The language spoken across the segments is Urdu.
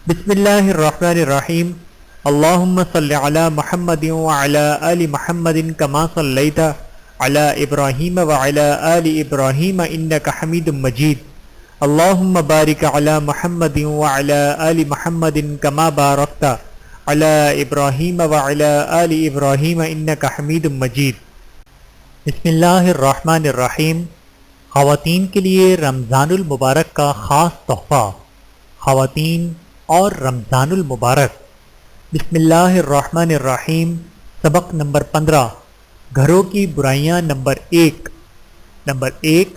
بسم اللہ الرحمن الرحیم اللہم صلی علی محمد وعلی آل محمد کما صلیت علی ابراہیم وعلی آل ابراہیم انک حمید مجید اللہم بارک علی محمد وعلی آل محمد کما بارکت علی ابراہیم وعلی آل ابراہیم انک حمید مجید۔ بسم اللہ الرحمن الرحیم۔ خواتین کے لیے رمضان المبارک کا خاص تحفہ۔ خواتین اور رمضان المبارک۔ بسم اللہ الرحمن الرحیم۔ سبق نمبر 15، گھروں کی برائیاں۔ نمبر 1،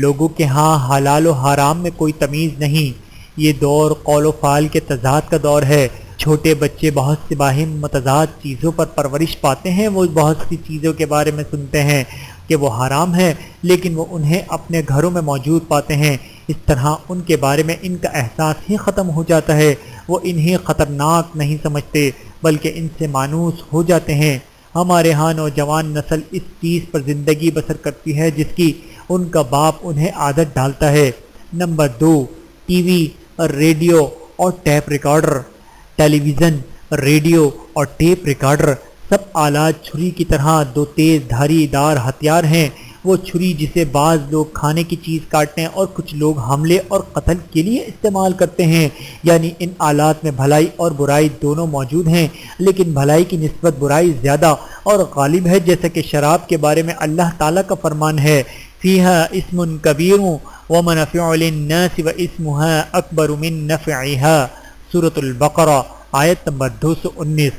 لوگوں کے ہاں حلال و حرام میں کوئی تمیز نہیں۔ یہ دور قول و فعل کے تضاد کا دور ہے۔ چھوٹے بچے بہت سے باہم متضاد چیزوں پر پرورش پاتے ہیں۔ وہ بہت سی چیزوں کے بارے میں سنتے ہیں کہ وہ حرام ہے، لیکن وہ انہیں اپنے گھروں میں موجود پاتے ہیں۔ اس طرح ان کے بارے میں ان کا احساس ہی ختم ہو جاتا ہے۔ وہ انہیں خطرناک نہیں سمجھتے بلکہ ان سے مانوس ہو جاتے ہیں۔ ہمارے ہاں نوجوان نسل اس چیز پر زندگی بسر کرتی ہے جس کی ان کا باپ انہیں عادت ڈالتا ہے۔ نمبر 2، ٹی وی، ریڈیو اور ٹیپ ریکارڈر۔ ٹیلی ویژن، ریڈیو اور ٹیپ ریکارڈر سب آلات چھری کی طرح دو تیز دھاری دار ہتھیار ہیں۔ وہ چھری جسے بعض لوگ کھانے کی چیز کاٹنے اور کچھ لوگ حملے اور قتل کے لیے استعمال کرتے ہیں، یعنی ان آلات میں بھلائی اور برائی دونوں موجود ہیں، لیکن بھلائی کی نسبت برائی زیادہ اور غالب ہے، جیسا کہ شراب کے بارے میں اللہ تعالیٰ کا فرمان ہے فیہا اسم کبیر ومنافع للناس واسمہا اکبر من نفعہا۔ سورۃ البقرہ آیت نمبر 219۔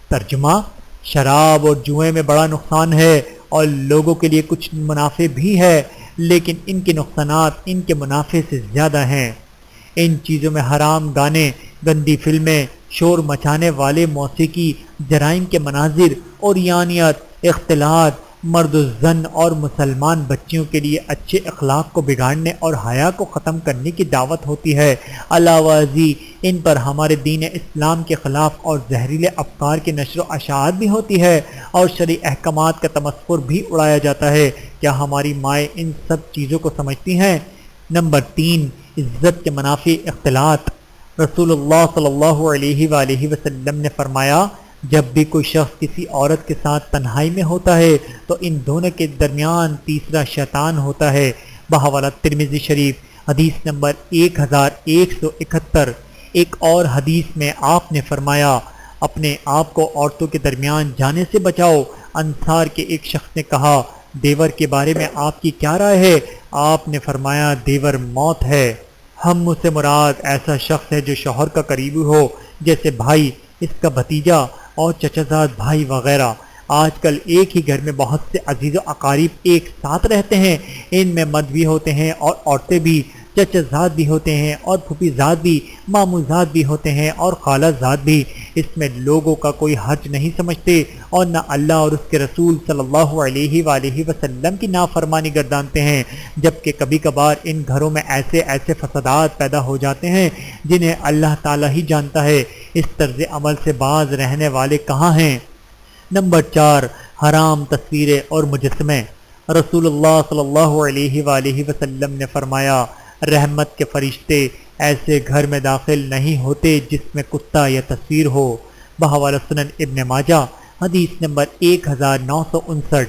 ترجمہ: شراب اور جوئے میں بڑا نقصان ہے اور لوگوں کے لیے کچھ منافع بھی ہے، لیکن ان کے نقصانات ان کے منافع سے زیادہ ہیں۔ ان چیزوں میں حرام گانے، گندی فلمیں، شور مچانے والے موسیقی، جرائم کے مناظر، عریانیت، اختلاط، مرد و زن اور مسلمان بچیوں کے لیے اچھے اخلاق کو بگاڑنے اور حیا کو ختم کرنے کی دعوت ہوتی ہے۔ علاوہ ازیں ان پر ہمارے دین اسلام کے خلاف اور زہریلے افکار کی نشر و اشاعت بھی ہوتی ہے اور شرعی احکامات کا تمسخر بھی اڑایا جاتا ہے۔ کیا ہماری مائیں ان سب چیزوں کو سمجھتی ہیں؟ نمبر 3، عزت کے منافی اختلاط۔ رسول اللہ صلی اللہ علیہ وآلہ وسلم نے فرمایا، جب بھی کوئی شخص کسی عورت کے ساتھ تنہائی میں ہوتا ہے تو ان دونوں کے درمیان تیسرا شیطان ہوتا ہے۔ بحوالہ ترمذی شریف، حدیث نمبر 1171۔ ایک اور حدیث میں آپ نے فرمایا، اپنے آپ کو عورتوں کے درمیان جانے سے بچاؤ۔ انصار کے ایک شخص نے کہا، دیور کے بارے میں آپ کی کیا رائے ہے؟ آپ نے فرمایا، دیور موت ہے۔ ہم سے مراد ایسا شخص ہے جو شوہر کا قریبی ہو، جیسے بھائی، اس کا بھتیجا اور چچا زاد بھائی وغیرہ۔ آج کل ایک ہی گھر میں بہت سے عزیز و اقارب ایک ساتھ رہتے ہیں۔ ان میں مرد بھی ہوتے ہیں اور عورتیں بھی، چچا زاد بھی ہوتے ہیں اور پھوپھی زاد بھی، ماموں زاد بھی ہوتے ہیں اور خالہ زاد بھی۔ اس میں لوگوں کا کوئی حرج نہیں سمجھتے اور نہ اللہ اور اس کے رسول صلی اللہ علیہ وآلہ وسلم کی نافرمانی گردانتے ہیں، جبکہ کبھی کبھار ان گھروں میں ایسے فسادات پیدا ہو جاتے ہیں جنہیں اللہ تعالیٰ ہی جانتا ہے۔ اس طرز عمل سے باز رہنے والے کہاں ہیں؟ نمبر 4، حرام تصویریں اور مجسمے۔ رسول اللہ صلی اللہ علیہ وآلہ وسلم نے فرمایا، رحمت کے فرشتے ایسے گھر میں داخل نہیں ہوتے جس میں کتا یا تصویر ہو۔ بحوالہ سنن ابن ماجہ، حدیث نمبر 1959۔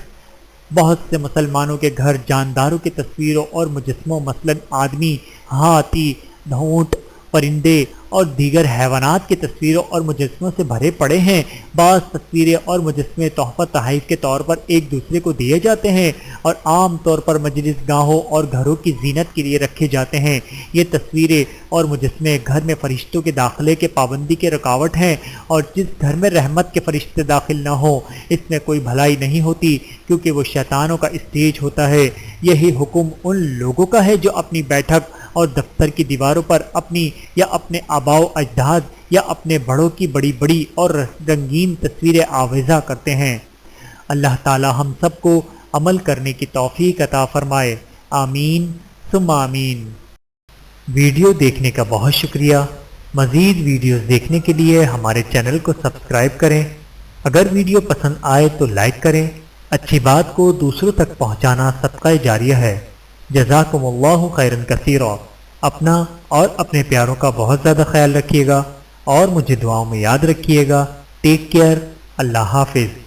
بہت سے مسلمانوں کے گھر جانداروں کی تصویروں اور مجسموں، مثلاً آدمی، ہاتھی، اونٹ، پرندے اور دیگر حیوانات کی تصویروں اور مجسموں سے بھرے پڑے ہیں۔ بعض تصویریں اور مجسمے تحفہ تحائف کے طور پر ایک دوسرے کو دیے جاتے ہیں اور عام طور پر مجلس گاہوں اور گھروں کی زینت کے لیے رکھے جاتے ہیں۔ یہ تصویریں اور مجسمے گھر میں فرشتوں کے داخلے کے پابندی کے رکاوٹ ہیں، اور جس گھر میں رحمت کے فرشتے داخل نہ ہوں اس میں کوئی بھلائی نہیں ہوتی، کیونکہ وہ شیطانوں کا اسٹیج ہوتا ہے۔ یہی حکم ان لوگوں کا ہے جو اپنی بیٹھک اور دفتر کی دیواروں پر اپنی یا اپنے آباء و اجداد یا اپنے بڑوں کی بڑی بڑی اور رنگین تصویریں آویزاں کرتے ہیں۔ اللہ تعالی ہم سب کو عمل کرنے کی توفیق عطا فرمائے، آمین ثم آمین۔ ویڈیو دیکھنے کا بہت شکریہ۔ مزید ویڈیوز دیکھنے کے لیے ہمارے چینل کو سبسکرائب کریں۔ اگر ویڈیو پسند آئے تو لائک کریں۔ اچھی بات کو دوسروں تک پہنچانا صدقہ جاریہ ہے۔ جزاکم اللہ خیرا کثیرا۔ اپنا اور اپنے پیاروں کا بہت زیادہ خیال رکھیے گا۔ اور مجھے دعاؤں میں یاد رکھیے گا۔ ٹیک کیئر، اللہ حافظ۔